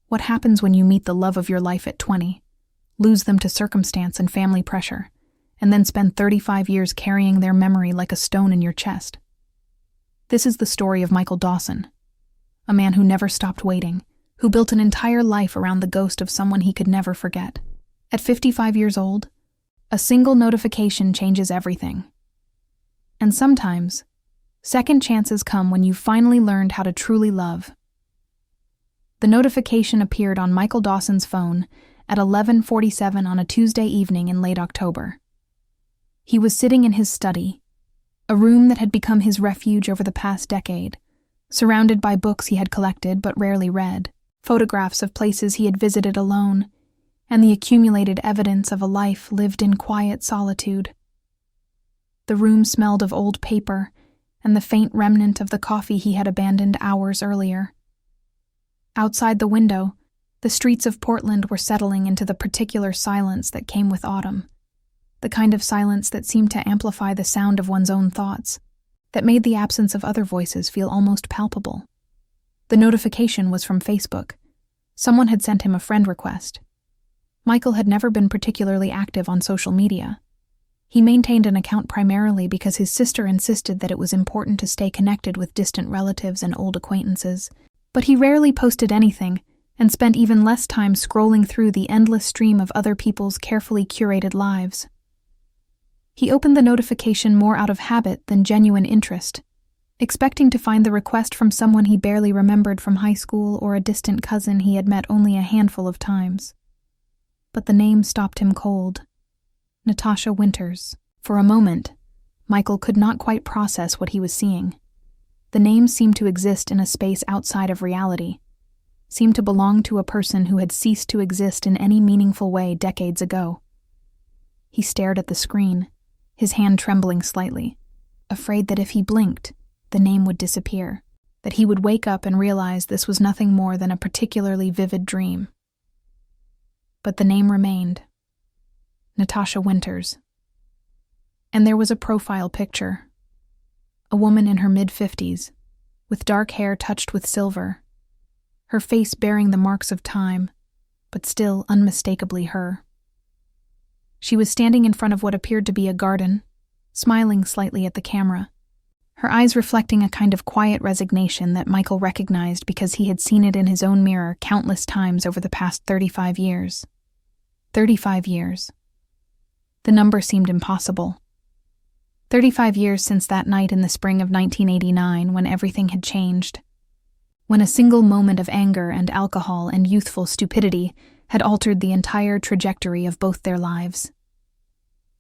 What happens when you meet the love of your life at 20, lose them to circumstance and family pressure, and then spend 35 years carrying their memory like a stone in your chest? This is the story of Michael Dawson, a man who never stopped waiting, who built an entire life around the ghost of someone he could never forget. At 55 years old, a single notification changes everything. And sometimes, second chances come when you've finally learned how to truly love. The notification appeared on Michael Dawson's phone at 11:47 on a Tuesday evening in late October. He was sitting in his study, a room that had become his refuge over the past decade, surrounded by books he had collected but rarely read, photographs of places he had visited alone, and the accumulated evidence of a life lived in quiet solitude. The room smelled of old paper and the faint remnant of the coffee he had abandoned hours earlier. Outside the window, the streets of Portland were settling into the particular silence that came with autumn, the kind of silence that seemed to amplify the sound of one's own thoughts, that made the absence of other voices feel almost palpable. The notification was from Facebook. Someone had sent him a friend request. Michael had never been particularly active on social media. He maintained an account primarily because his sister insisted that it was important to stay connected with distant relatives and old acquaintances, but he rarely posted anything and spent even less time scrolling through the endless stream of other people's carefully curated lives. He opened the notification more out of habit than genuine interest, expecting to find the request from someone he barely remembered from high school or a distant cousin he had met only a handful of times. But the name stopped him cold. Natasha Winters. For a moment, Michael could not quite process what he was seeing. The name seemed to exist in a space outside of reality, seemed to belong to a person who had ceased to exist in any meaningful way decades ago. He stared at the screen, his hand trembling slightly, afraid that if he blinked, the name would disappear, that he would wake up and realize this was nothing more than a particularly vivid dream. But the name remained. Natasha Winters. And there was a profile picture. A woman in her mid-50s, with dark hair touched with silver, her face bearing the marks of time, but still unmistakably her. She was standing in front of what appeared to be a garden, smiling slightly at the camera, her eyes reflecting a kind of quiet resignation that Michael recognized because he had seen it in his own mirror countless times over the past 35 years. 35 years. The number seemed impossible. 35 years since that night in the spring of 1989 when everything had changed, when a single moment of anger and alcohol and youthful stupidity had altered the entire trajectory of both their lives.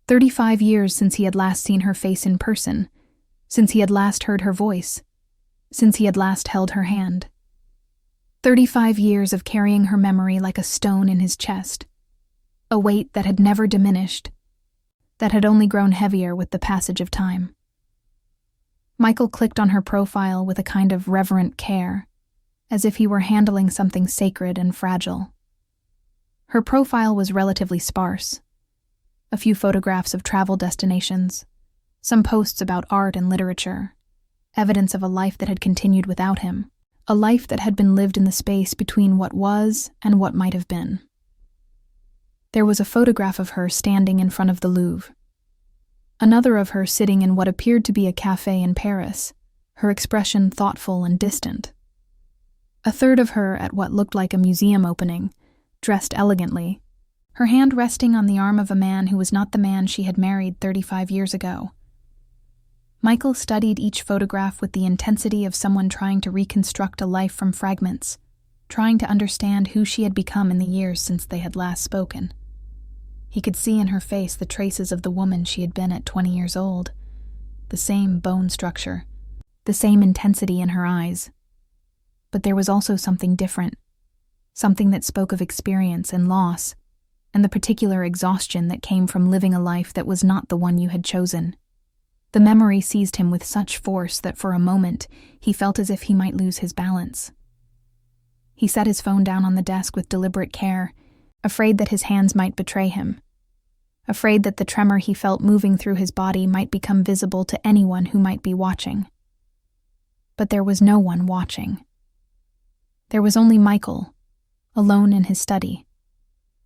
35 years since he had last seen her face in person, since he had last heard her voice, since he had last held her hand. 35 years of carrying her memory like a stone in his chest, a weight that had never diminished, that had only grown heavier with the passage of time. Michael clicked on her profile with a kind of reverent care, as if he were handling something sacred and fragile. Her profile was relatively sparse. A few photographs of travel destinations, some posts about art and literature, evidence of a life that had continued without him, a life that had been lived in the space between what was and what might have been. There was a photograph of her standing in front of the Louvre. Another of her sitting in what appeared to be a cafe in Paris, her expression thoughtful and distant. A third of her at what looked like a museum opening, dressed elegantly, her hand resting on the arm of a man who was not the man she had married 35 years ago. Michael studied each photograph with the intensity of someone trying to reconstruct a life from fragments, trying to understand who she had become in the years since they had last spoken. He could see in her face the traces of the woman she had been at 20 years old, the same bone structure, the same intensity in her eyes. But there was also something different, something that spoke of experience and loss, and the particular exhaustion that came from living a life that was not the one you had chosen. The memory seized him with such force that for a moment he felt as if he might lose his balance. He set his phone down on the desk with deliberate care, afraid that his hands might betray him, afraid that the tremor he felt moving through his body might become visible to anyone who might be watching. But there was no one watching. There was only Michael, alone in his study,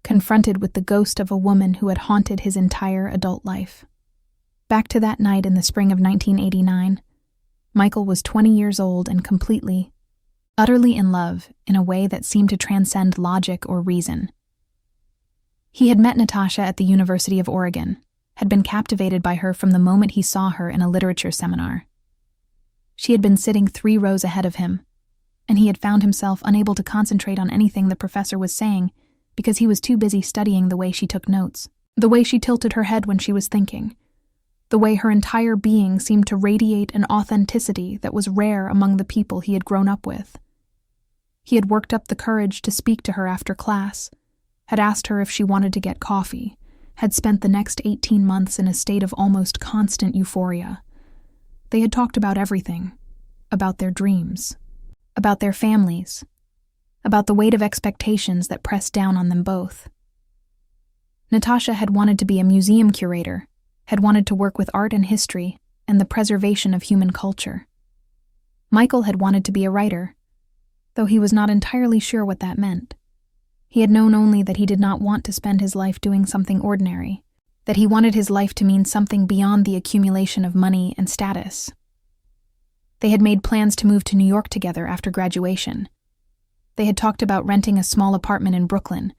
confronted with the ghost of a woman who had haunted his entire adult life. Back to that night in the spring of 1989, Michael was 20 years old and completely, utterly in love in a way that seemed to transcend logic or reason. He had met Natasha at the University of Oregon, had been captivated by her from the moment he saw her in a literature seminar. She had been sitting 3 rows ahead of him, and he had found himself unable to concentrate on anything the professor was saying because he was too busy studying the way she took notes, the way she tilted her head when she was thinking, the way her entire being seemed to radiate an authenticity that was rare among the people he had grown up with. He had worked up the courage to speak to her after class, had asked her if she wanted to get coffee, had spent the next 18 months in a state of almost constant euphoria. They had talked about everything, about their dreams, about their families, about the weight of expectations that pressed down on them both. Natasha had wanted to be a museum curator, had wanted to work with art and history and the preservation of human culture. Michael had wanted to be a writer, though he was not entirely sure what that meant. He had known only that he did not want to spend his life doing something ordinary, that he wanted his life to mean something beyond the accumulation of money and status. They had made plans to move to New York together after graduation. They had talked about renting a small apartment in Brooklyn,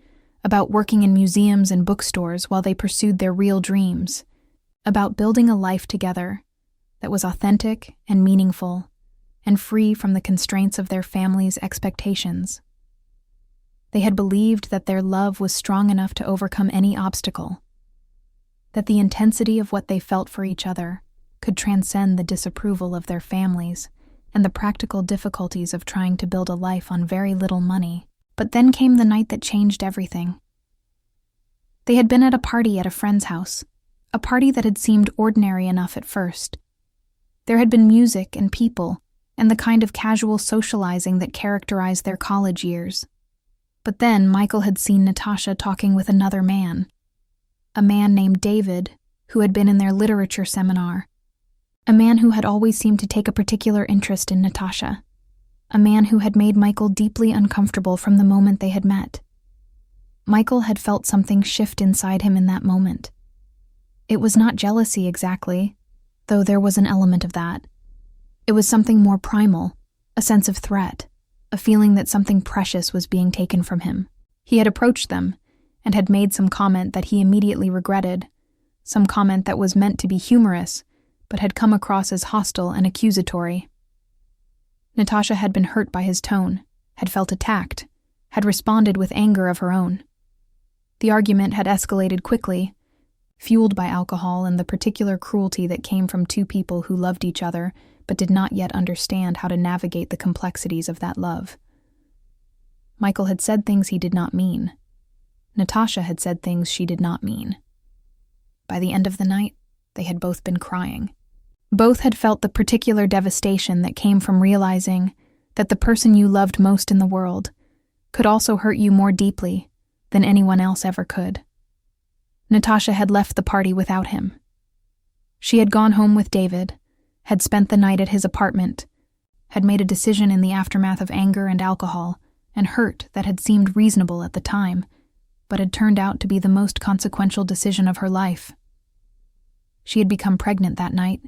about working in museums and bookstores while they pursued their real dreams, about building a life together that was authentic and meaningful and free from the constraints of their family's expectations. They had believed that their love was strong enough to overcome any obstacle, that the intensity of what they felt for each other could transcend the disapproval of their families and the practical difficulties of trying to build a life on very little money. But then came the night that changed everything. They had been at a party at a friend's house, a party that had seemed ordinary enough at first. There had been music and people, and the kind of casual socializing that characterized their college years. But then Michael had seen Natasha talking with another man, a man named David, who had been in their literature seminar, a man who had always seemed to take a particular interest in Natasha, a man who had made Michael deeply uncomfortable from the moment they had met. Michael had felt something shift inside him in that moment. It was not jealousy exactly, though there was an element of that. It was something more primal, a sense of threat, a feeling that something precious was being taken from him. He had approached them and had made some comment that he immediately regretted, some comment that was meant to be humorous, but had come across as hostile and accusatory. Natasha had been hurt by his tone, had felt attacked, had responded with anger of her own. The argument had escalated quickly, fueled by alcohol and the particular cruelty that came from 2 people who loved each other but did not yet understand how to navigate the complexities of that love. Michael had said things he did not mean. Natasha had said things she did not mean. By the end of the night, they had both been crying. Both had felt the particular devastation that came from realizing that the person you loved most in the world could also hurt you more deeply than anyone else ever could. Natasha had left the party without him. She had gone home with David, had spent the night at his apartment, had made a decision in the aftermath of anger and alcohol and hurt that had seemed reasonable at the time, but had turned out to be the most consequential decision of her life. She had become pregnant that night,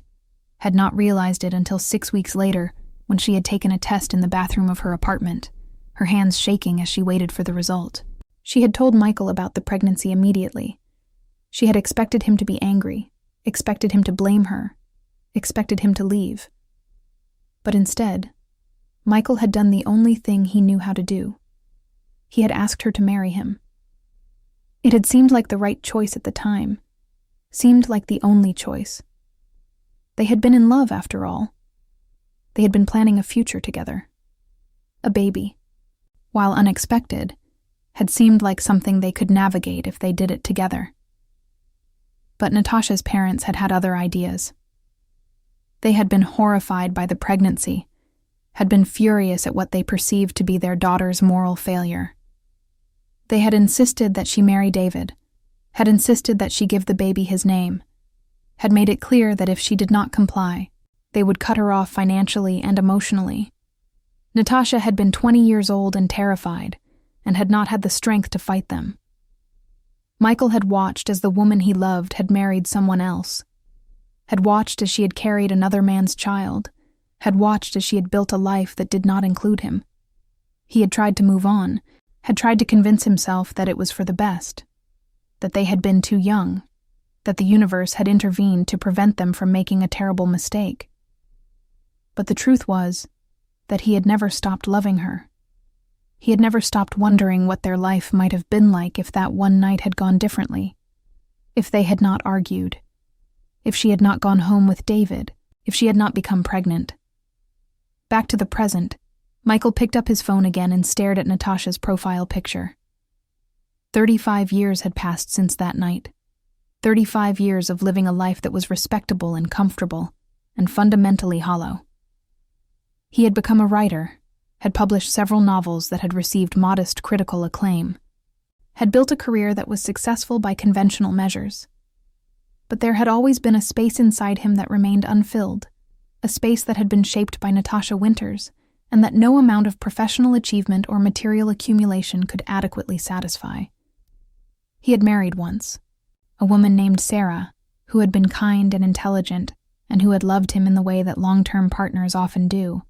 had not realized it until 6 weeks later when she had taken a test in the bathroom of her apartment, her hands shaking as she waited for the result. She had told Michael about the pregnancy immediately. She had expected him to be angry, expected him to blame her, expected him to leave. But instead, Michael had done the only thing he knew how to do. He had asked her to marry him. It had seemed like the right choice at the time, seemed like the only choice. They had been in love, after all. They had been planning a future together. A baby, while unexpected, had seemed like something they could navigate if they did it together. But Natasha's parents had had other ideas. They had been horrified by the pregnancy, had been furious at what they perceived to be their daughter's moral failure. They had insisted that she marry David, had insisted that she give the baby his name, had made it clear that if she did not comply, they would cut her off financially and emotionally. Natasha had been 20 years old and terrified, and had not had the strength to fight them. Michael had watched as the woman he loved had married someone else, had watched as she had carried another man's child, had watched as she had built a life that did not include him. He had tried to move on, had tried to convince himself that it was for the best, that they had been too young, that the universe had intervened to prevent them from making a terrible mistake. But the truth was that he had never stopped loving her. He had never stopped wondering what their life might have been like if that one night had gone differently, if they had not argued, if she had not gone home with David, if she had not become pregnant. Back to the present, Michael picked up his phone again and stared at Natasha's profile picture. 35 years had passed since that night. 35 years of living a life that was respectable and comfortable, and fundamentally hollow. He had become a writer, had published several novels that had received modest critical acclaim, had built a career that was successful by conventional measures. But there had always been a space inside him that remained unfilled, a space that had been shaped by Natasha Winters, and that no amount of professional achievement or material accumulation could adequately satisfy. He had married once, a woman named Sarah, who had been kind and intelligent, and who had loved him in the way that long-term partners often do,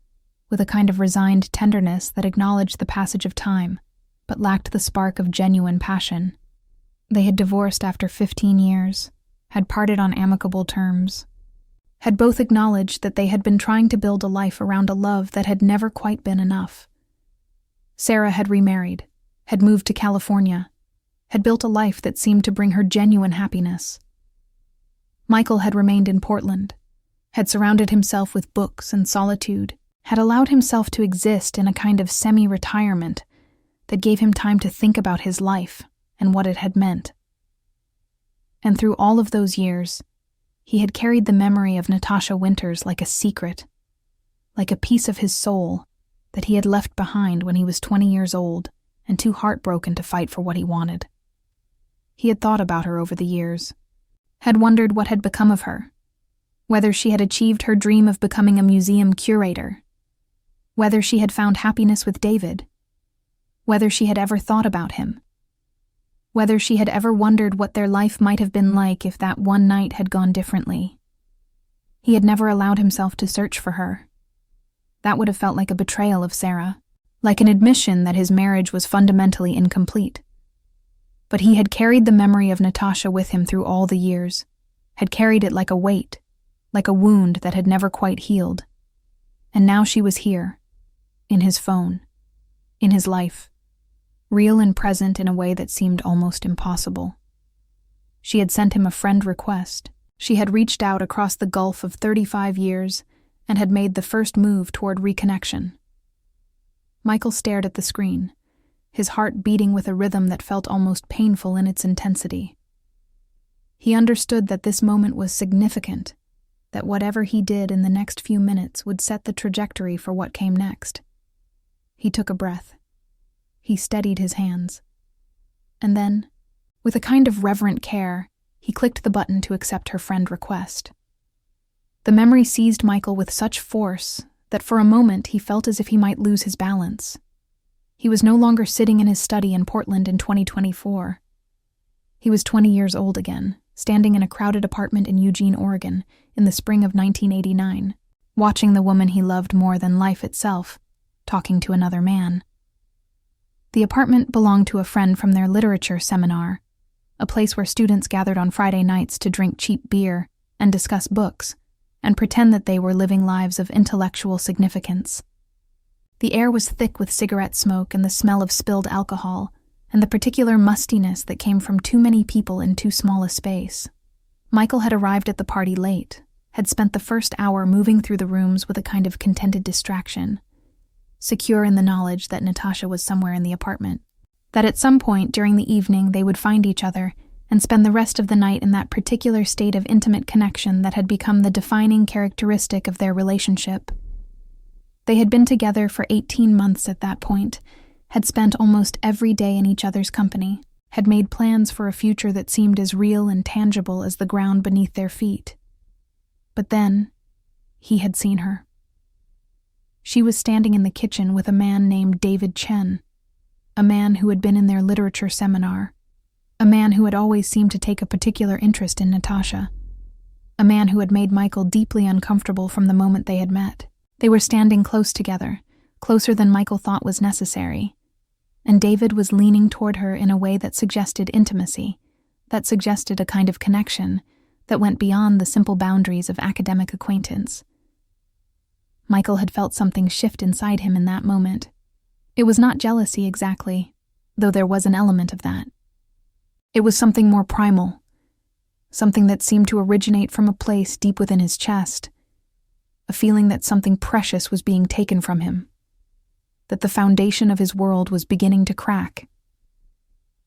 with a kind of resigned tenderness that acknowledged the passage of time, but lacked the spark of genuine passion. They had divorced after 15 years, had parted on amicable terms, had both acknowledged that they had been trying to build a life around a love that had never quite been enough. Sarah had remarried, had moved to California, had built a life that seemed to bring her genuine happiness. Michael had remained in Portland, had surrounded himself with books and solitude, had allowed himself to exist in a kind of semi-retirement that gave him time to think about his life and what it had meant. And through all of those years, he had carried the memory of Natasha Winters like a secret, like a piece of his soul that he had left behind when he was 20 years old and too heartbroken to fight for what he wanted. He had thought about her over the years, had wondered what had become of her, whether she had achieved her dream of becoming a museum curator, whether she had found happiness with David, whether she had ever thought about him, whether she had ever wondered what their life might have been like if that one night had gone differently. He had never allowed himself to search for her. That would have felt like a betrayal of Sarah, like an admission that his marriage was fundamentally incomplete. But he had carried the memory of Natasha with him through all the years, had carried it like a weight, like a wound that had never quite healed. And now she was here, in his phone, in his life, real and present in a way that seemed almost impossible. She had sent him a friend request. She had reached out across the gulf of 35 years and had made the first move toward reconnection. Michael stared at the screen, his heart beating with a rhythm that felt almost painful in its intensity. He understood that this moment was significant, that whatever he did in the next few minutes would set the trajectory for what came next. He took a breath. He steadied his hands. And then, with a kind of reverent care, he clicked the button to accept her friend request. The memory seized Michael with such force that for a moment he felt as if he might lose his balance. He was no longer sitting in his study in Portland in 2024. He was 20 years old again, standing in a crowded apartment in Eugene, Oregon, in the spring of 1989, watching the woman he loved more than life itself, talking to another man. The apartment belonged to a friend from their literature seminar, a place where students gathered on Friday nights to drink cheap beer and discuss books, and pretend that they were living lives of intellectual significance. The air was thick with cigarette smoke and the smell of spilled alcohol, and the particular mustiness that came from too many people in too small a space. Michael had arrived at the party late, had spent the first hour moving through the rooms with a kind of contented distraction, secure in the knowledge that Natasha was somewhere in the apartment, that at some point during the evening they would find each other and spend the rest of the night in that particular state of intimate connection that had become the defining characteristic of their relationship. They had been together for 18 months at that point, had spent almost every day in each other's company, had made plans for a future that seemed as real and tangible as the ground beneath their feet. But then, he had seen her. She was standing in the kitchen with a man named David Chen, a man who had been in their literature seminar, a man who had always seemed to take a particular interest in Natasha, a man who had made Michael deeply uncomfortable from the moment they had met. They were standing close together, closer than Michael thought was necessary, and David was leaning toward her in a way that suggested intimacy, that suggested a kind of connection that went beyond the simple boundaries of academic acquaintance. Michael had felt something shift inside him in that moment. It was not jealousy exactly, though there was an element of that. It was something more primal, something that seemed to originate from a place deep within his chest, a feeling that something precious was being taken from him, that the foundation of his world was beginning to crack.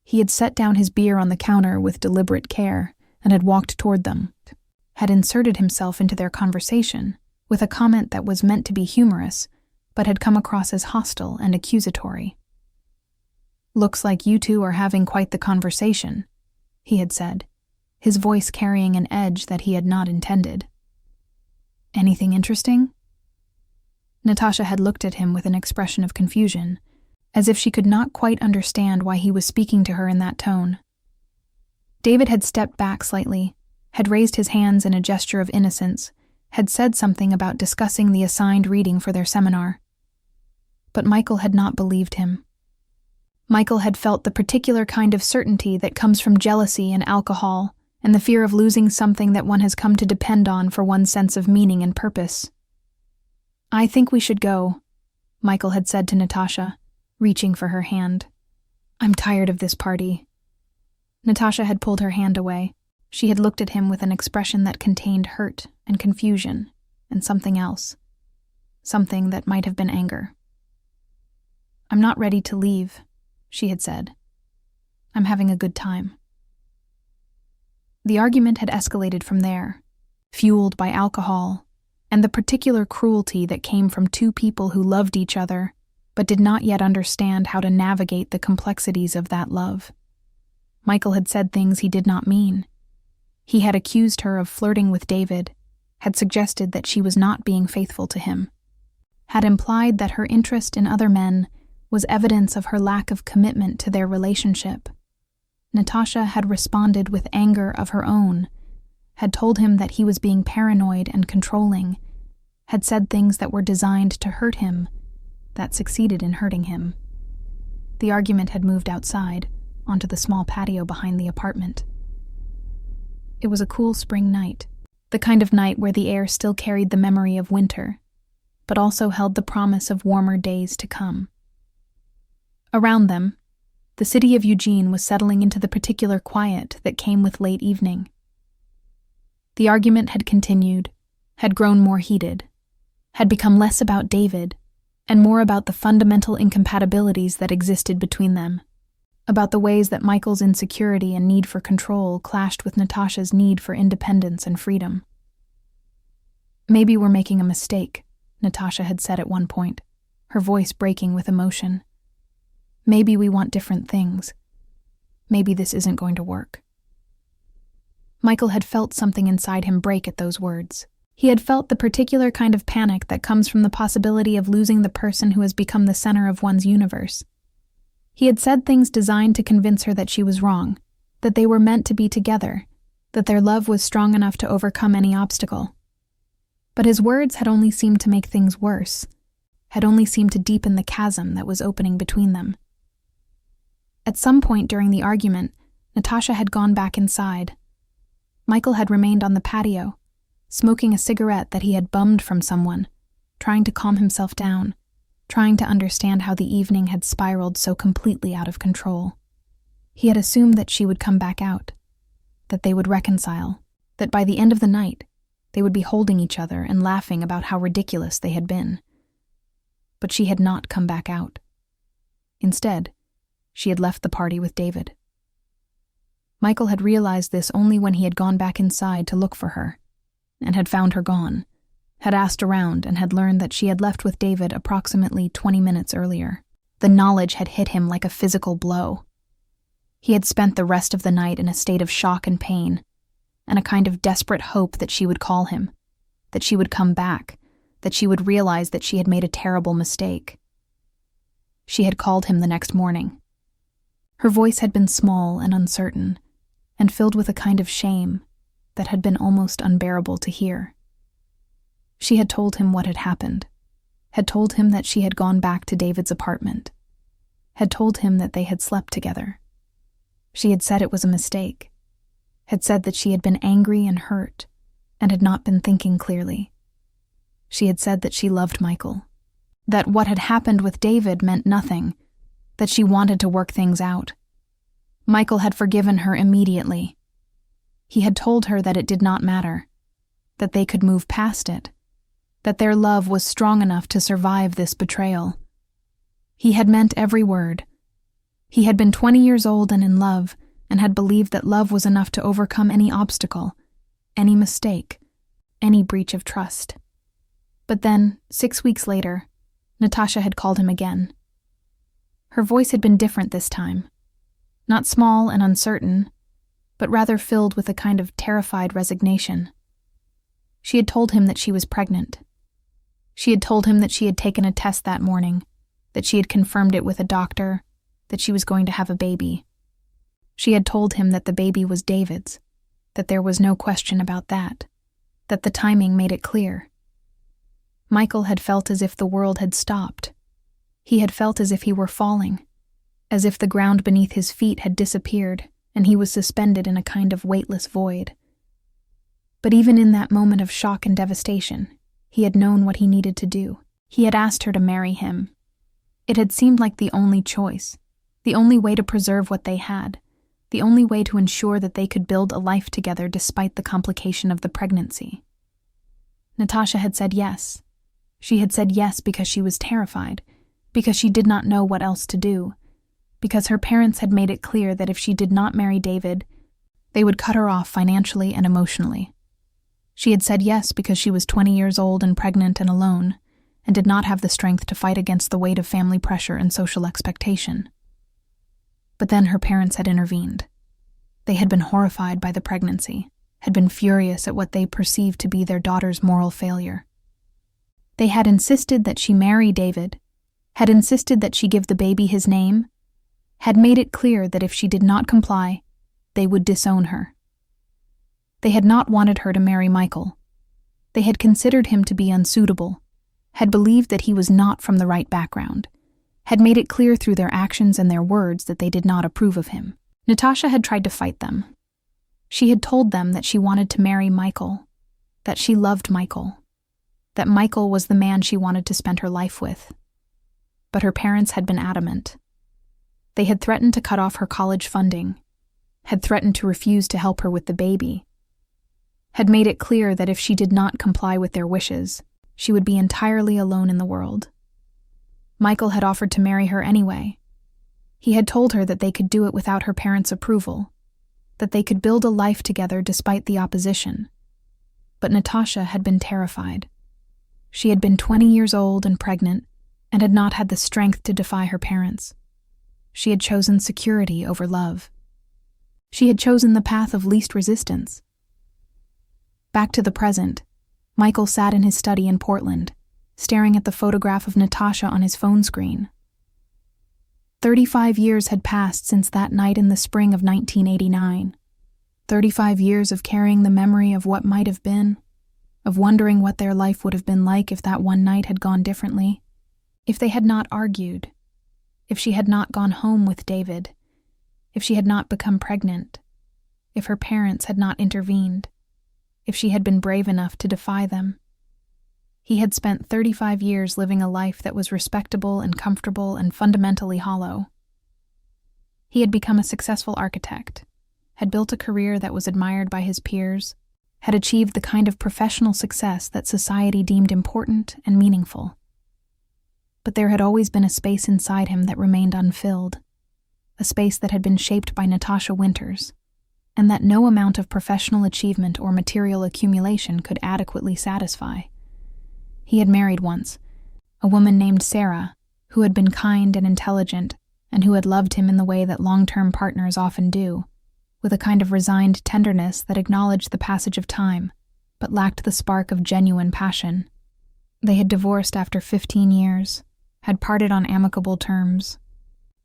He had set down his beer on the counter with deliberate care and had walked toward them, had inserted himself into their conversation with a comment that was meant to be humorous, but had come across as hostile and accusatory. "Looks like you two are having quite the conversation," he had said, his voice carrying an edge that he had not intended. "Anything interesting?" Natasha had looked at him with an expression of confusion, as if she could not quite understand why he was speaking to her in that tone. David had stepped back slightly, had raised his hands in a gesture of innocence, had said something about discussing the assigned reading for their seminar. But Michael had not believed him. Michael had felt the particular kind of certainty that comes from jealousy and alcohol, and the fear of losing something that one has come to depend on for one's sense of meaning and purpose. "I think we should go," Michael had said to Natasha, reaching for her hand. "I'm tired of this party." Natasha had pulled her hand away. She had looked at him with an expression that contained hurt and confusion and something else, something that might have been anger. "I'm not ready to leave," she had said. "I'm having a good time." The argument had escalated from there, fueled by alcohol and the particular cruelty that came from two people who loved each other but did not yet understand how to navigate the complexities of that love. Michael had said things he did not mean. He had accused her of flirting with David, had suggested that she was not being faithful to him, had implied that her interest in other men was evidence of her lack of commitment to their relationship. Natasha had responded with anger of her own, had told him that he was being paranoid and controlling, had said things that were designed to hurt him, that succeeded in hurting him. The argument had moved outside, onto the small patio behind the apartment. It was a cool spring night, the kind of night where the air still carried the memory of winter, but also held the promise of warmer days to come. Around them, the city of Eugene was settling into the particular quiet that came with late evening. The argument had continued, had grown more heated, had become less about David and more about the fundamental incompatibilities that existed between them, about the ways that Michael's insecurity and need for control clashed with Natasha's need for independence and freedom. "Maybe we're making a mistake," Natasha had said at one point, her voice breaking with emotion. "Maybe we want different things. Maybe this isn't going to work." Michael had felt something inside him break at those words. He had felt the particular kind of panic that comes from the possibility of losing the person who has become the center of one's universe. He had said things designed to convince her that she was wrong, that they were meant to be together, that their love was strong enough to overcome any obstacle. But his words had only seemed to make things worse, had only seemed to deepen the chasm that was opening between them. At some point during the argument, Natasha had gone back inside. Michael had remained on the patio, smoking a cigarette that he had bummed from someone, trying to calm himself down, trying to understand how the evening had spiraled so completely out of control. He had assumed that she would come back out, that they would reconcile, that by the end of the night, they would be holding each other and laughing about how ridiculous they had been. But she had not come back out. Instead, she had left the party with David. Michael had realized this only when he had gone back inside to look for her, and had found her gone, had asked around and had learned that she had left with David approximately 20 minutes earlier. The knowledge had hit him like a physical blow. He had spent the rest of the night in a state of shock and pain, and a kind of desperate hope that she would call him, that she would come back, that she would realize that she had made a terrible mistake. She had called him the next morning. Her voice had been small and uncertain, and filled with a kind of shame that had been almost unbearable to hear. She had told him what had happened, had told him that she had gone back to David's apartment, had told him that they had slept together. She had said it was a mistake, had said that she had been angry and hurt, and had not been thinking clearly. She had said that she loved Michael, that what had happened with David meant nothing, that she wanted to work things out. Michael had forgiven her immediately. He had told her that it did not matter, that they could move past it, that their love was strong enough to survive this betrayal. He had meant every word. He had been 20 years old and in love, and had believed that love was enough to overcome any obstacle, any mistake, any breach of trust. But then, 6 weeks later, Natasha had called him again. Her voice had been different this time, not small and uncertain, but rather filled with a kind of terrified resignation. She had told him that she was pregnant. She had told him that she had taken a test that morning, that she had confirmed it with a doctor, that she was going to have a baby. She had told him that the baby was David's, that there was no question about that the timing made it clear. Michael had felt as if the world had stopped. He had felt as if he were falling, as if the ground beneath his feet had disappeared and he was suspended in a kind of weightless void. But even in that moment of shock and devastation, he had known what he needed to do. He had asked her to marry him. It had seemed like the only choice, the only way to preserve what they had, the only way to ensure that they could build a life together despite the complication of the pregnancy. Natasha had said yes. She had said yes because she was terrified, because she did not know what else to do, because her parents had made it clear that if she did not marry David, they would cut her off financially and emotionally. She had said yes because she was 20 years old and pregnant and alone, and did not have the strength to fight against the weight of family pressure and social expectation. But then her parents had intervened. They had been horrified by the pregnancy, had been furious at what they perceived to be their daughter's moral failure. They had insisted that she marry David, had insisted that she give the baby his name, had made it clear that if she did not comply, they would disown her. They had not wanted her to marry Michael. They had considered him to be unsuitable, had believed that he was not from the right background, had made it clear through their actions and their words that they did not approve of him. Natasha had tried to fight them. She had told them that she wanted to marry Michael, that she loved Michael, that Michael was the man she wanted to spend her life with. But her parents had been adamant. They had threatened to cut off her college funding, had threatened to refuse to help her with the baby, had made it clear that if she did not comply with their wishes, she would be entirely alone in the world. Michael had offered to marry her anyway. He had told her that they could do it without her parents' approval, that they could build a life together despite the opposition. But Natasha had been terrified. She had been 20 years old and pregnant, and had not had the strength to defy her parents. She had chosen security over love. She had chosen the path of least resistance. Back to the present, Michael sat in his study in Portland, staring at the photograph of Natasha on his phone screen. 35 years had passed since that night in the spring of 1989. 35 years of carrying the memory of what might have been, of wondering what their life would have been like if that one night had gone differently, if they had not argued, if she had not gone home with David, if she had not become pregnant, if her parents had not intervened, if she had been brave enough to defy them. He had spent 35 years living a life that was respectable and comfortable and fundamentally hollow. He had become a successful architect, had built a career that was admired by his peers, had achieved the kind of professional success that society deemed important and meaningful. But there had always been a space inside him that remained unfilled, a space that had been shaped by Natasha Winters, and that no amount of professional achievement or material accumulation could adequately satisfy. He had married once, a woman named Sarah, who had been kind and intelligent, and who had loved him in the way that long-term partners often do, with a kind of resigned tenderness that acknowledged the passage of time, but lacked the spark of genuine passion. They had divorced after 15 years, had parted on amicable terms.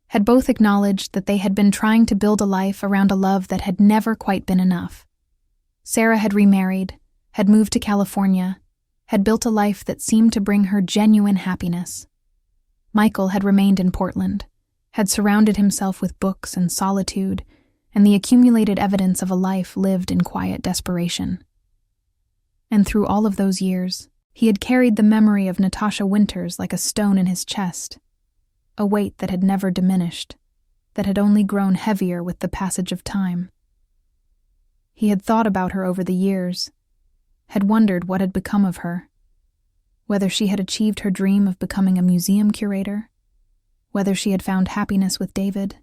had both acknowledged that they had been trying to build a life around a love that had never quite been enough. Sarah had remarried, had moved to California, had built a life that seemed to bring her genuine happiness. Michael had remained in Portland, had surrounded himself with books and solitude, and the accumulated evidence of a life lived in quiet desperation. And through all of those years, he had carried the memory of Natasha Winters like a stone in his chest, a weight that had never diminished, that had only grown heavier with the passage of time. He had thought about her over the years, had wondered what had become of her, whether she had achieved her dream of becoming a museum curator, whether she had found happiness with David,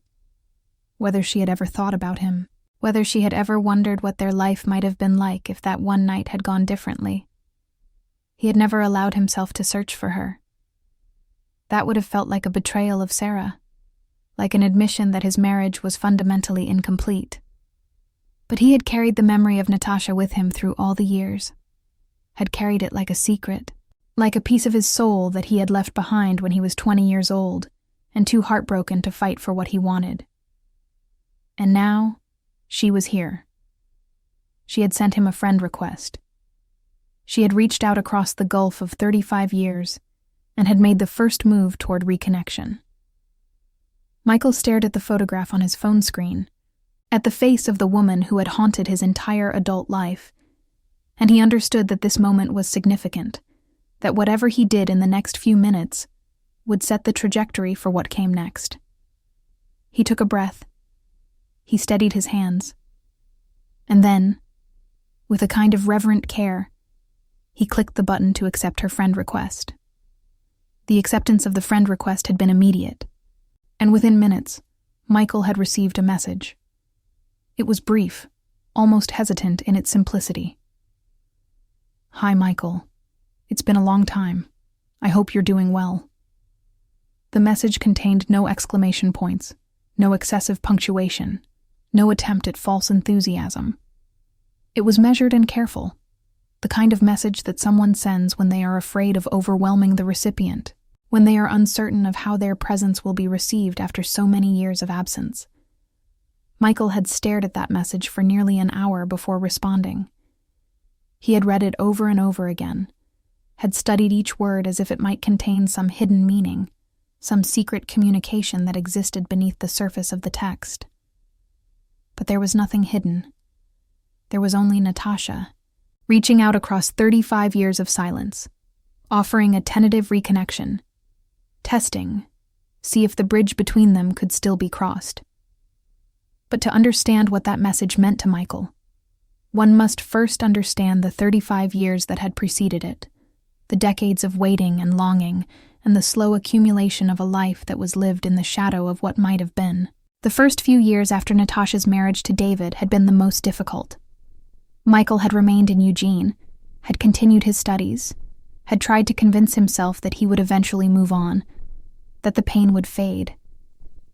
whether she had ever thought about him, whether she had ever wondered what their life might have been like if that one night had gone differently. He had never allowed himself to search for her. That would have felt like a betrayal of Sarah, like an admission that his marriage was fundamentally incomplete. But he had carried the memory of Natasha with him through all the years, had carried it like a secret, like a piece of his soul that he had left behind when he was 20 years old and too heartbroken to fight for what he wanted. And now, she was here. She had sent him a friend request. She had reached out across the gulf of 35 years and had made the first move toward reconnection. Michael stared at the photograph on his phone screen, at the face of the woman who had haunted his entire adult life, and he understood that this moment was significant, that whatever he did in the next few minutes would set the trajectory for what came next. He took a breath. He steadied his hands. And then, with a kind of reverent care, he clicked the button to accept her friend request. The acceptance of the friend request had been immediate, and within minutes, Michael had received a message. It was brief, almost hesitant in its simplicity. "Hi, Michael. It's been a long time. I hope you're doing well." The message contained no exclamation points, no excessive punctuation, no attempt at false enthusiasm. It was measured and careful, the kind of message that someone sends when they are afraid of overwhelming the recipient, when they are uncertain of how their presence will be received after so many years of absence. Michael had stared at that message for nearly an hour before responding. He had read it over and over again, had studied each word as if it might contain some hidden meaning, some secret communication that existed beneath the surface of the text. But there was nothing hidden. There was only Natasha, reaching out across 35 years of silence, offering a tentative reconnection, testing, see if the bridge between them could still be crossed. But to understand what that message meant to Michael, one must first understand the 35 years that had preceded it, the decades of waiting and longing, and the slow accumulation of a life that was lived in the shadow of what might have been. The first few years after Natasha's marriage to David had been the most difficult. Michael had remained in Eugene, had continued his studies, had tried to convince himself that he would eventually move on, that the pain would fade,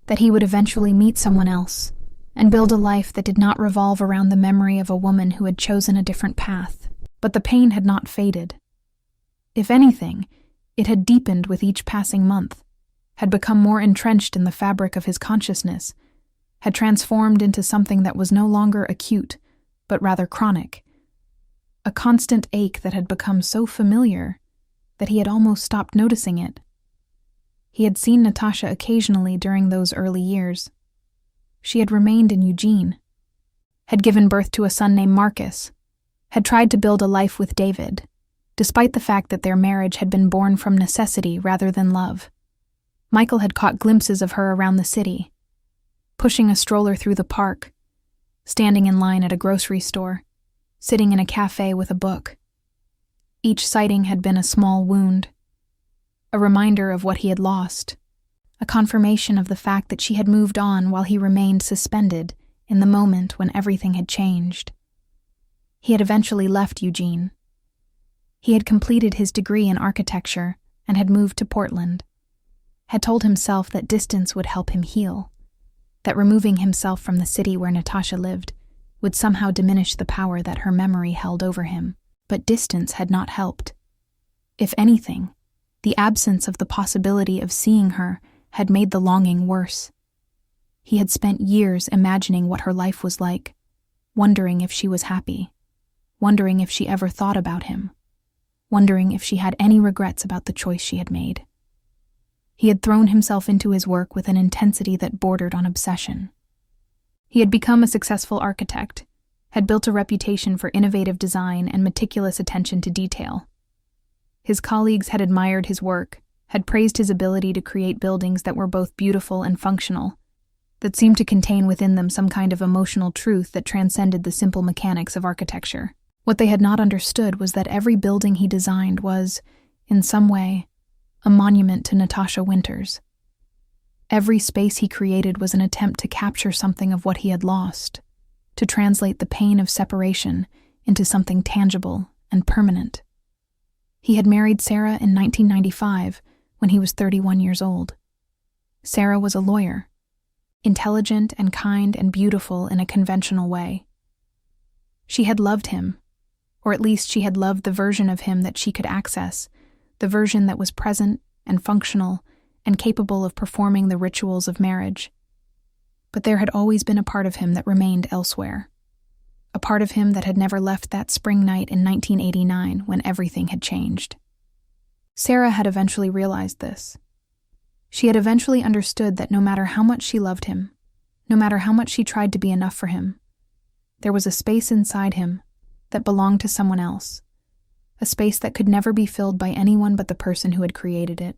that he would eventually meet someone else, and build a life that did not revolve around the memory of a woman who had chosen a different path. But the pain had not faded. If anything, it had deepened with each passing month, had become more entrenched in the fabric of his consciousness, had transformed into something that was no longer acute, but rather chronic, a constant ache that had become so familiar that he had almost stopped noticing it. He had seen Natasha occasionally during those early years. She had remained in Eugene, had given birth to a son named Marcus, had tried to build a life with David, despite the fact that their marriage had been born from necessity rather than love. Michael had caught glimpses of her around the city, pushing a stroller through the park, standing in line at a grocery store, sitting in a cafe with a book. Each sighting had been a small wound, a reminder of what he had lost, a confirmation of the fact that she had moved on while he remained suspended in the moment when everything had changed. He had eventually left Eugene. He had completed his degree in architecture and had moved to Portland, had told himself that distance would help him heal, that removing himself from the city where Natasha lived would somehow diminish the power that her memory held over him. But distance had not helped. If anything, the absence of the possibility of seeing her had made the longing worse. He had spent years imagining what her life was like, wondering if she was happy, wondering if she ever thought about him, wondering if she had any regrets about the choice she had made. He had thrown himself into his work with an intensity that bordered on obsession. He had become a successful architect, had built a reputation for innovative design and meticulous attention to detail. His colleagues had admired his work, had praised his ability to create buildings that were both beautiful and functional, that seemed to contain within them some kind of emotional truth that transcended the simple mechanics of architecture. What they had not understood was that every building he designed was, in some way, a monument to Natasha Winters. Every space he created was an attempt to capture something of what he had lost, to translate the pain of separation into something tangible and permanent. He had married Sarah in 1995 when he was 31 years old. Sarah was a lawyer, intelligent and kind and beautiful in a conventional way. She had loved him, or at least she had loved the version of him that she could access, the version that was present and functional and capable of performing the rituals of marriage. But there had always been a part of him that remained elsewhere, a part of him that had never left that spring night in 1989 when everything had changed. Sarah had eventually realized this. She had eventually understood that no matter how much she loved him, no matter how much she tried to be enough for him, there was a space inside him that belonged to someone else, a space that could never be filled by anyone but the person who had created it.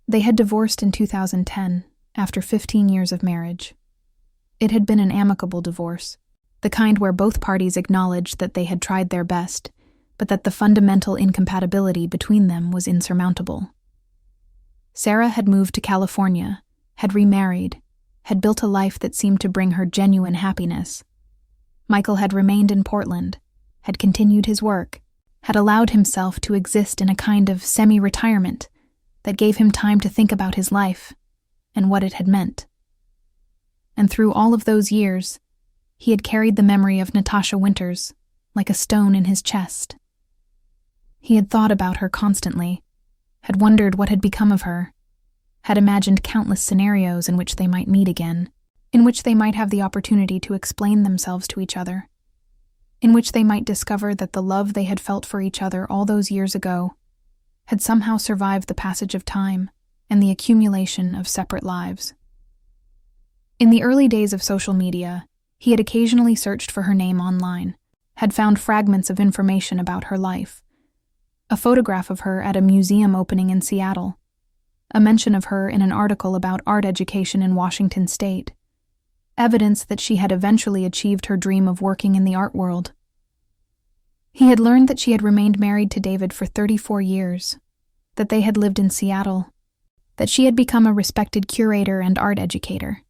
They had divorced in 2010, after 15 years of marriage. It had been an amicable divorce, the kind where both parties acknowledged that they had tried their best, but that the fundamental incompatibility between them was insurmountable. Sarah had moved to California, had remarried, had built a life that seemed to bring her genuine happiness. Michael had remained in Portland, had continued his work, had allowed himself to exist in a kind of semi-retirement that gave him time to think about his life and what it had meant. And through all of those years, he had carried the memory of Natasha Winters like a stone in his chest. He had thought about her constantly, had wondered what had become of her, had imagined countless scenarios in which they might meet again, in which they might have the opportunity to explain themselves to each other, in which they might discover that the love they had felt for each other all those years ago had somehow survived the passage of time and the accumulation of separate lives. In the early days of social media, he had occasionally searched for her name online, had found fragments of information about her life, a photograph of her at a museum opening in Seattle, a mention of her in an article about art education in Washington State, evidence that she had eventually achieved her dream of working in the art world. He had learned that she had remained married to David for 34 years, that they had lived in Seattle, that she had become a respected curator and art educator.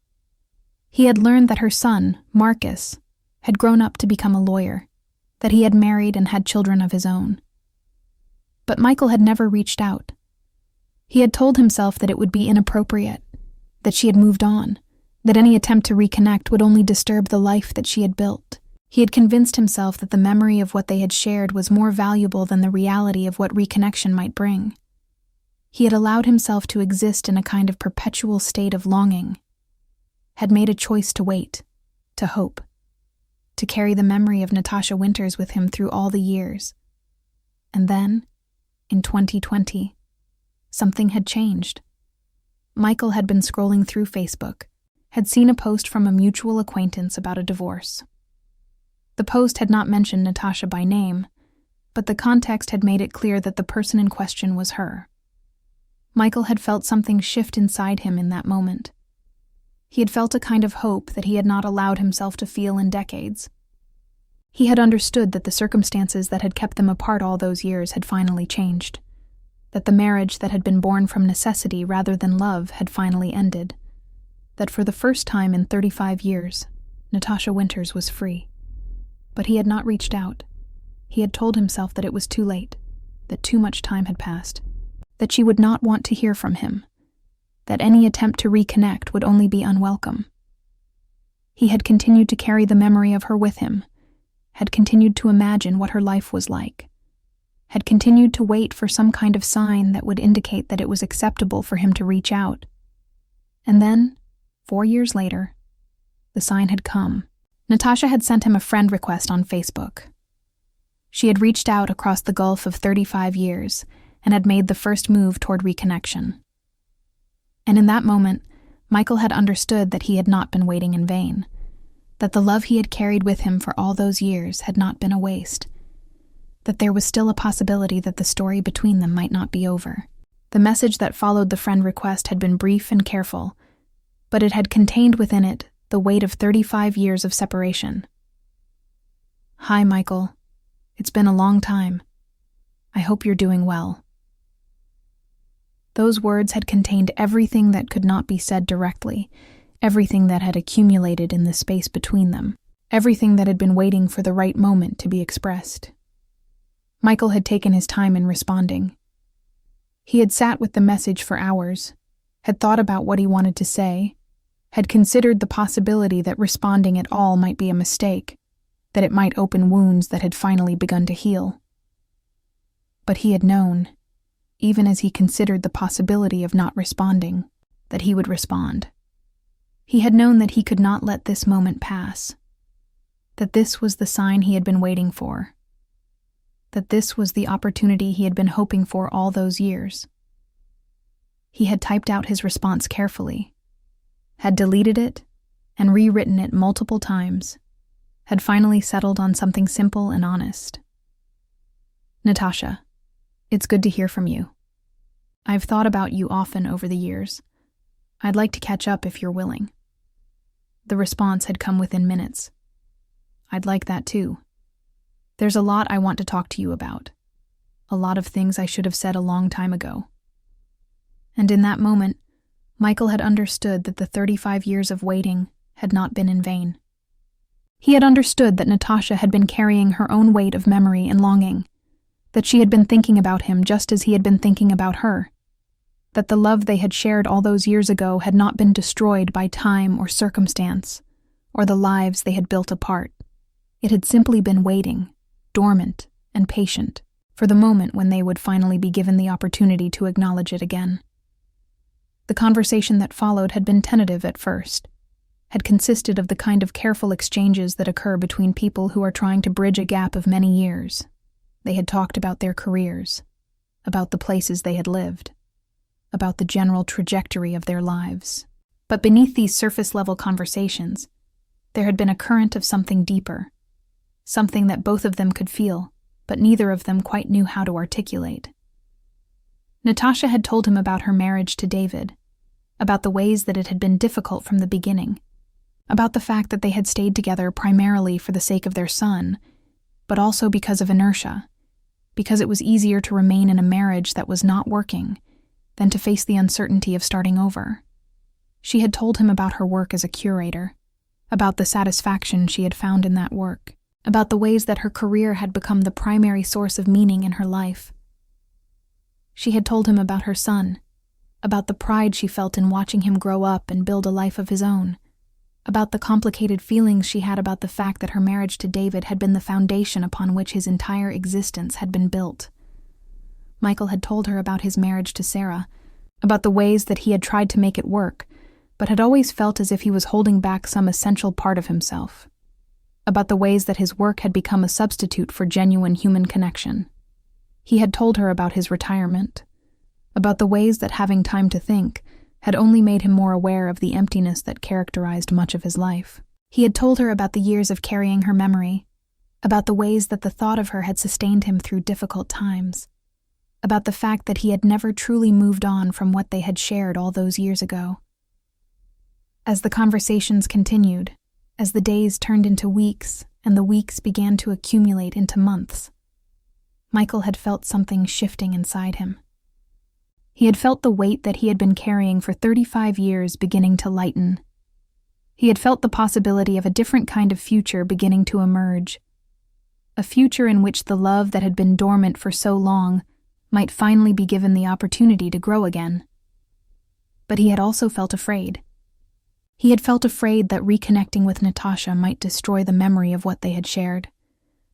He had learned that her son, Marcus, had grown up to become a lawyer, that he had married and had children of his own. But Michael had never reached out. He had told himself that it would be inappropriate, that she had moved on, that any attempt to reconnect would only disturb the life that she had built. He had convinced himself that the memory of what they had shared was more valuable than the reality of what reconnection might bring. He had allowed himself to exist in a kind of perpetual state of longing, had made a choice to wait, to hope, to carry the memory of Natasha Winters with him through all the years. And then, in 2020, something had changed. Michael had been scrolling through Facebook, had seen a post from a mutual acquaintance about a divorce. The post had not mentioned Natasha by name, but the context had made it clear that the person in question was her. Michael had felt something shift inside him in that moment. He had felt a kind of hope that he had not allowed himself to feel in decades. He had understood that the circumstances that had kept them apart all those years had finally changed, that the marriage that had been born from necessity rather than love had finally ended, that for the first time in 35 years, Natasha Winters was free. But he had not reached out. He had told himself that it was too late, that too much time had passed, that she would not want to hear from him, that any attempt to reconnect would only be unwelcome. He had continued to carry the memory of her with him, had continued to imagine what her life was like, had continued to wait for some kind of sign that would indicate that it was acceptable for him to reach out. And then, 4 years later, the sign had come. Natasha had sent him a friend request on Facebook. She had reached out across the gulf of 35 years and had made the first move toward reconnection. And in that moment, Michael had understood that he had not been waiting in vain, that the love he had carried with him for all those years had not been a waste, that there was still a possibility that the story between them might not be over. The message that followed the friend request had been brief and careful, but it had contained within it the weight of 35 years of separation. "Hi, Michael. It's been a long time. I hope you're doing well." Those words had contained everything that could not be said directly, everything that had accumulated in the space between them, everything that had been waiting for the right moment to be expressed. Michael had taken his time in responding. He had sat with the message for hours, had thought about what he wanted to say, had considered the possibility that responding at all might be a mistake, that it might open wounds that had finally begun to heal. But he had known, even as he considered the possibility of not responding, that he would respond. He had known that he could not let this moment pass, that this was the sign he had been waiting for, that this was the opportunity he had been hoping for all those years. He had typed out his response carefully, had deleted it and rewritten it multiple times, had finally settled on something simple and honest. "Natasha, it's good to hear from you. I've thought about you often over the years. I'd like to catch up if you're willing." The response had come within minutes. "I'd like that too. There's a lot I want to talk to you about. A lot of things I should have said a long time ago." And in that moment, Michael had understood that the 35 years of waiting had not been in vain. He had understood that Natasha had been carrying her own weight of memory and longing, that she had been thinking about him just as he had been thinking about her, that the love they had shared all those years ago had not been destroyed by time or circumstance, or the lives they had built apart. It had simply been waiting, dormant and patient, for the moment when they would finally be given the opportunity to acknowledge it again. The conversation that followed had been tentative at first, had consisted of the kind of careful exchanges that occur between people who are trying to bridge a gap of many years. They had talked about their careers, about the places they had lived, about the general trajectory of their lives. But beneath these surface-level conversations, there had been a current of something deeper, something that both of them could feel, but neither of them quite knew how to articulate. Natasha had told him about her marriage to David, about the ways that it had been difficult from the beginning, about the fact that they had stayed together primarily for the sake of their son, but also because of inertia, because it was easier to remain in a marriage that was not working than to face the uncertainty of starting over. She had told him about her work as a curator, about the satisfaction she had found in that work, about the ways that her career had become the primary source of meaning in her life. She had told him about her son, about the pride she felt in watching him grow up and build a life of his own, about the complicated feelings she had about the fact that her marriage to David had been the foundation upon which his entire existence had been built. Michael had told her about his marriage to Sarah, about the ways that he had tried to make it work, but had always felt as if he was holding back some essential part of himself, about the ways that his work had become a substitute for genuine human connection. He had told her about his retirement, about the ways that having time to think had only made him more aware of the emptiness that characterized much of his life. He had told her about the years of carrying her memory, about the ways that the thought of her had sustained him through difficult times, about the fact that he had never truly moved on from what they had shared all those years ago. As the conversations continued, as the days turned into weeks and the weeks began to accumulate into months, Michael had felt something shifting inside him. He had felt the weight that he had been carrying for 35 years beginning to lighten. He had felt the possibility of a different kind of future beginning to emerge, a future in which the love that had been dormant for so long might finally be given the opportunity to grow again. But he had also felt afraid. He had felt afraid that reconnecting with Natasha might destroy the memory of what they had shared,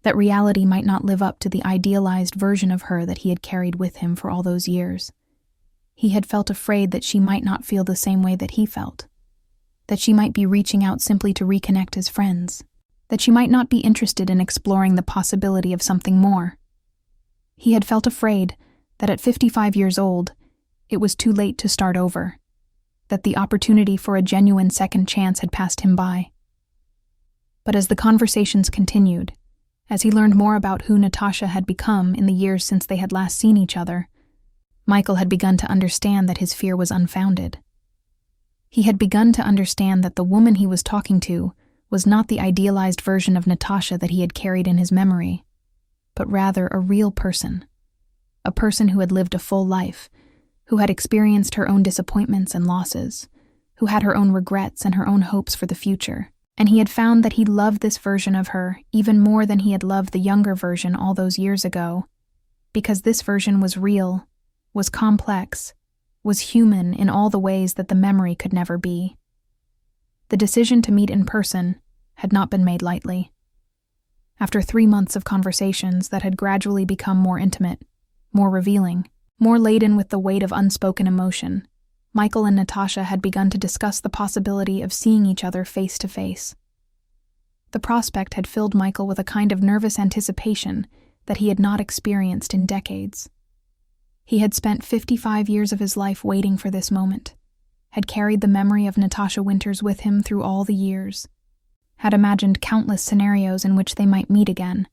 that reality might not live up to the idealized version of her that he had carried with him for all those years. He had felt afraid that she might not feel the same way that he felt. that she might be reaching out simply to reconnect as friends, that she might not be interested in exploring the possibility of something more. He had felt afraid that at 55 years old, it was too late to start over, that the opportunity for a genuine second chance had passed him by. But as the conversations continued, as he learned more about who Natasha had become in the years since they had last seen each other, Michael had begun to understand that his fear was unfounded. He had begun to understand that the woman he was talking to was not the idealized version of Natasha that he had carried in his memory, but rather a real person, a person who had lived a full life, who had experienced her own disappointments and losses, who had her own regrets and her own hopes for the future. And he had found that he loved this version of her even more than he had loved the younger version all those years ago, because this version was real, was complex, was human in all the ways that the memory could never be. The decision to meet in person had not been made lightly. After 3 months of conversations that had gradually become more intimate, more revealing, more laden with the weight of unspoken emotion, Michael and Natasha had begun to discuss the possibility of seeing each other face to face. The prospect had filled Michael with a kind of nervous anticipation that he had not experienced in decades. He had spent 55 years of his life waiting for this moment, had carried the memory of Natasha Winters with him through all the years, had imagined countless scenarios in which they might meet again.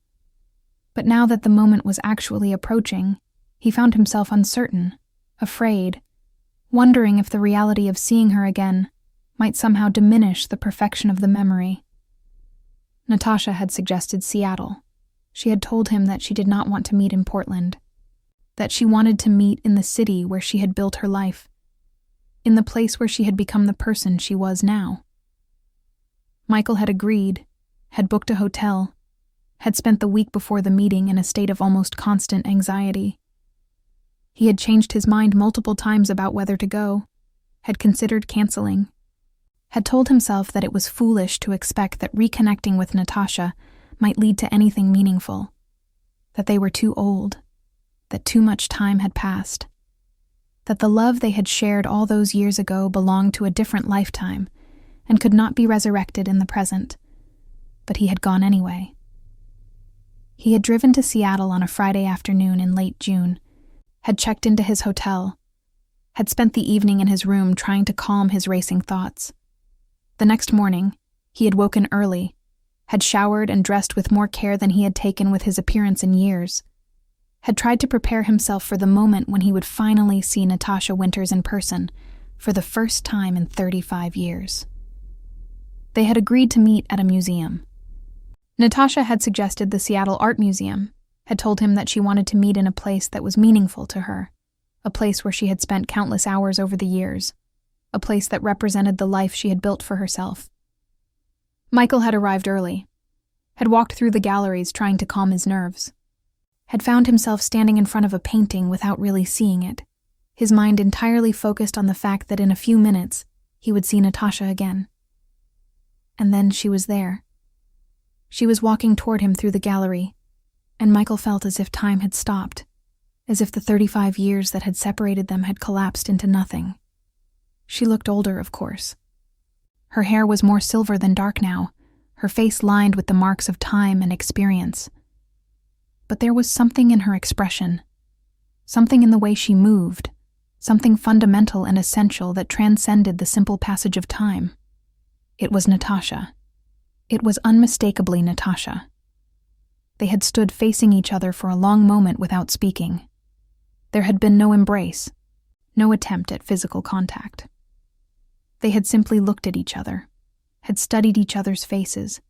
But now that the moment was actually approaching, he found himself uncertain, afraid, wondering if the reality of seeing her again might somehow diminish the perfection of the memory. Natasha had suggested Seattle. She had told him that she did not want to meet in Portland, that she wanted to meet in the city where she had built her life, in the place where she had become the person she was now. Michael had agreed, had booked a hotel, had spent the week before the meeting in a state of almost constant anxiety. He had changed his mind multiple times about whether to go, had considered canceling, had told himself that it was foolish to expect that reconnecting with Natasha might lead to anything meaningful, that they were too old, that too much time had passed, that the love they had shared all those years ago belonged to a different lifetime and could not be resurrected in the present. But he had gone anyway. He had driven to Seattle on a Friday afternoon in late June, had checked into his hotel, had spent the evening in his room trying to calm his racing thoughts. The next morning, he had woken early, had showered and dressed with more care than he had taken with his appearance in years, had tried to prepare himself for the moment when he would finally see Natasha Winters in person for the first time in 35 years. They had agreed to meet at a museum. Natasha had suggested the Seattle Art Museum, had told him that she wanted to meet in a place that was meaningful to her, a place where she had spent countless hours over the years, a place that represented the life she had built for herself. Michael had arrived early, had walked through the galleries trying to calm his nerves, had found himself standing in front of a painting without really seeing it, his mind entirely focused on the fact that in a few minutes he would see Natasha again. And then she was there. She was walking toward him through the gallery, and Michael felt as if time had stopped, as if the 35 years that had separated them had collapsed into nothing. She looked older, of course. Her hair was more silver than dark now, her face lined with the marks of time and experience. But there was something in her expression, something in the way she moved, something fundamental and essential that transcended the simple passage of time. It was Natasha. It was unmistakably Natasha. They had stood facing each other for a long moment without speaking. There had been no embrace, no attempt at physical contact. They had simply looked at each other, had studied each other's faces,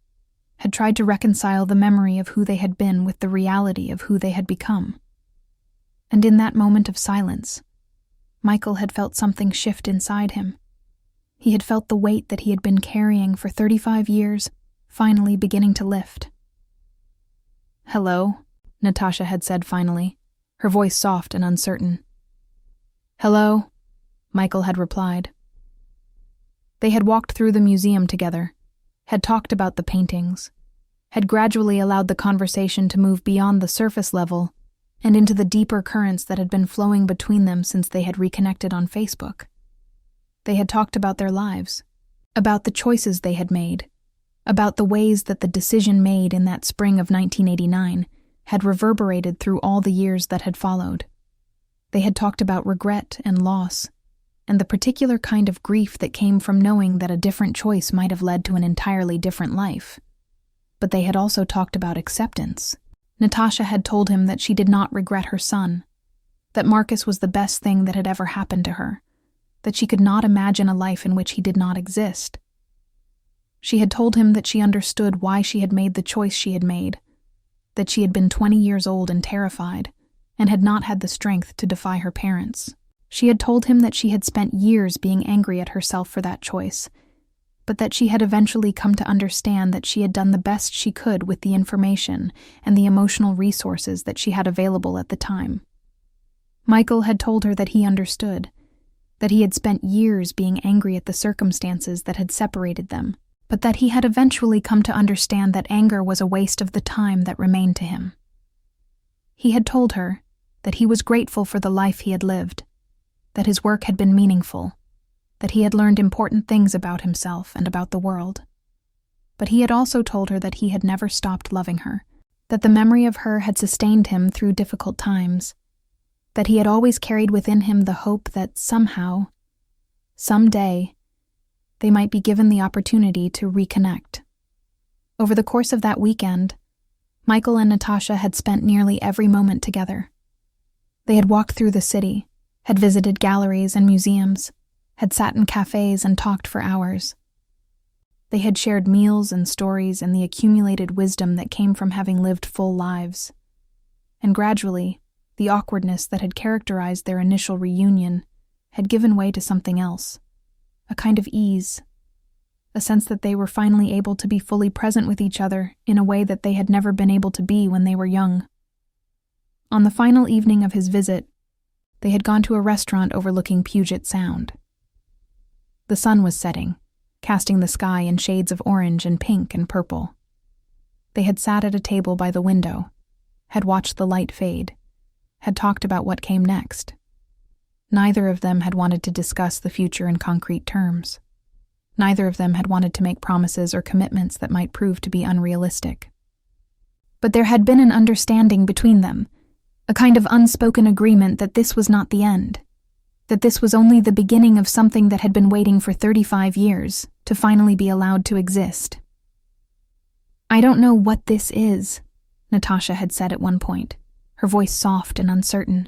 had tried to reconcile the memory of who they had been with the reality of who they had become. And in that moment of silence, Michael had felt something shift inside him. He had felt the weight that he had been carrying for 35 years finally beginning to lift. "Hello," Natasha had said finally, her voice soft and uncertain. "Hello," Michael had replied. They had walked through the museum together, had talked about the paintings, had gradually allowed the conversation to move beyond the surface level and into the deeper currents that had been flowing between them since they had reconnected on Facebook. They had talked about their lives, about the choices they had made, about the ways that the decision made in that spring of 1989 had reverberated through all the years that had followed. They had talked about regret and loss, and the particular kind of grief that came from knowing that a different choice might have led to an entirely different life. But they had also talked about acceptance. Natasha had told him that she did not regret her son, that Marcus was the best thing that had ever happened to her, that she could not imagine a life in which he did not exist. She had told him that she understood why she had made the choice she had made, that she had been 20 years old and terrified, and had not had the strength to defy her parents. She had told him that she had spent years being angry at herself for that choice, but that she had eventually come to understand that she had done the best she could with the information and the emotional resources that she had available at the time. Michael had told her that he understood, that he had spent years being angry at the circumstances that had separated them, but that he had eventually come to understand that anger was a waste of the time that remained to him. He had told her that he was grateful for the life he had lived, that his work had been meaningful, that he had learned important things about himself and about the world. But he had also told her that he had never stopped loving her, that the memory of her had sustained him through difficult times, that he had always carried within him the hope that somehow, someday, they might be given the opportunity to reconnect. Over the course of that weekend, Michael and Natasha had spent nearly every moment together. They had walked through the city, had visited galleries and museums, had sat in cafes and talked for hours. They had shared meals and stories and the accumulated wisdom that came from having lived full lives. And gradually, the awkwardness that had characterized their initial reunion had given way to something else, a kind of ease, a sense that they were finally able to be fully present with each other in a way that they had never been able to be when they were young. On the final evening of his visit, they had gone to a restaurant overlooking Puget Sound. The sun was setting, casting the sky in shades of orange and pink and purple. They had sat at a table by the window, had watched the light fade, had talked about what came next. Neither of them had wanted to discuss the future in concrete terms. Neither of them had wanted to make promises or commitments that might prove to be unrealistic. But there had been an understanding between them, a kind of unspoken agreement that this was not the end, that this was only the beginning of something that had been waiting for 35 years to finally be allowed to exist. "I don't know what this is," Natasha had said at one point, her voice soft and uncertain.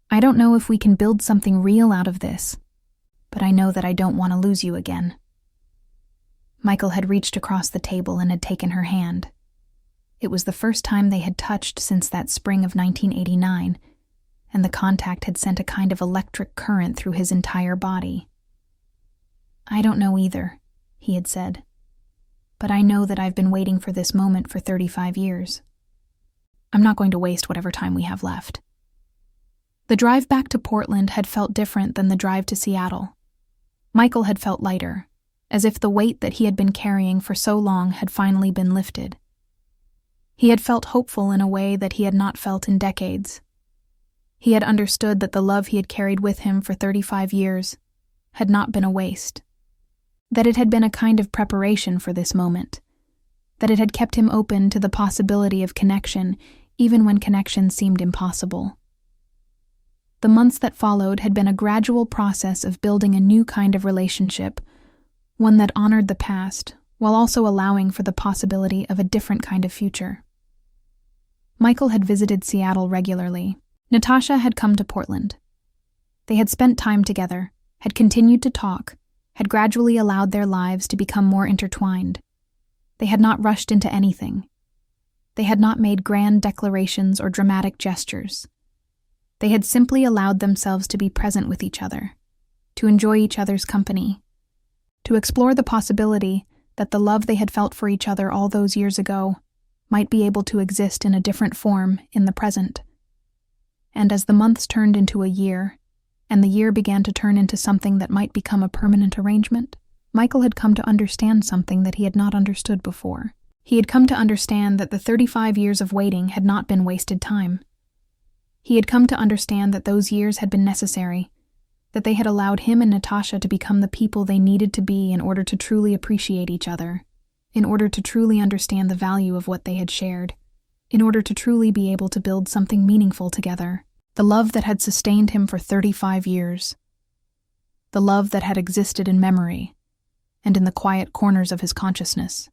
"I don't know if we can build something real out of this, but I know that I don't want to lose you again." Michael had reached across the table and had taken her hand. It was the first time they had touched since that spring of 1989, and the contact had sent a kind of electric current through his entire body. "I don't know either," he had said, "but I know that I've been waiting for this moment for 35 years. I'm not going to waste whatever time we have left." The drive back to Portland had felt different than the drive to Seattle. Michael had felt lighter, as if the weight that he had been carrying for so long had finally been lifted. He had felt hopeful in a way that he had not felt in decades. He had understood that the love he had carried with him for 35 years had not been a waste, that it had been a kind of preparation for this moment, that it had kept him open to the possibility of connection even when connection seemed impossible. The months that followed had been a gradual process of building a new kind of relationship, one that honored the past while also allowing for the possibility of a different kind of future. Michael had visited Seattle regularly. Natasha had come to Portland. They had spent time together, had continued to talk, had gradually allowed their lives to become more intertwined. They had not rushed into anything. They had not made grand declarations or dramatic gestures. They had simply allowed themselves to be present with each other, to enjoy each other's company, to explore the possibility that the love they had felt for each other all those years ago might be able to exist in a different form in the present. And as the months turned into a year, and the year began to turn into something that might become a permanent arrangement, Michael had come to understand something that he had not understood before. He had come to understand that the 35 years of waiting had not been wasted time. He had come to understand that those years had been necessary, that they had allowed him and Natasha to become the people they needed to be in order to truly appreciate each other, in order to truly understand the value of what they had shared, in order to truly be able to build something meaningful together. The love that had sustained him for 35 years. The love that had existed in memory and in the quiet corners of his consciousness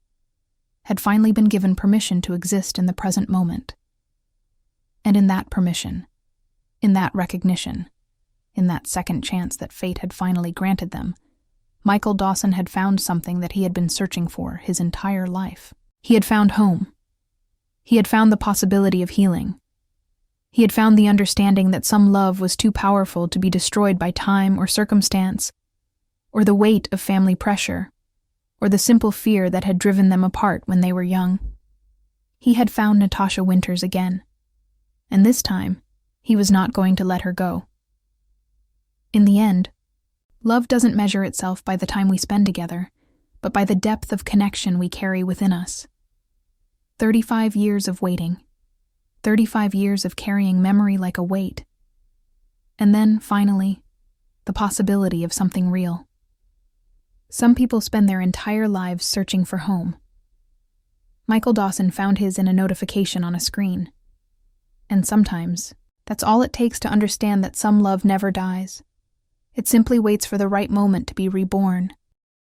had finally been given permission to exist in the present moment. And in that permission, in that recognition, in that second chance that fate had finally granted them, Michael Dawson had found something that he had been searching for his entire life. He had found home. He had found the possibility of healing. He had found the understanding that some love was too powerful to be destroyed by time or circumstance, or the weight of family pressure, or the simple fear that had driven them apart when they were young. He had found Natasha Winters again, and this time, he was not going to let her go. In the end, love doesn't measure itself by the time we spend together, but by the depth of connection we carry within us. 35 years of waiting. 35 years of carrying memory like a weight. And then, finally, the possibility of something real. Some people spend their entire lives searching for home. Michael Dawson found his in a notification on a screen. And sometimes, that's all it takes to understand that some love never dies. It simply waits for the right moment to be reborn.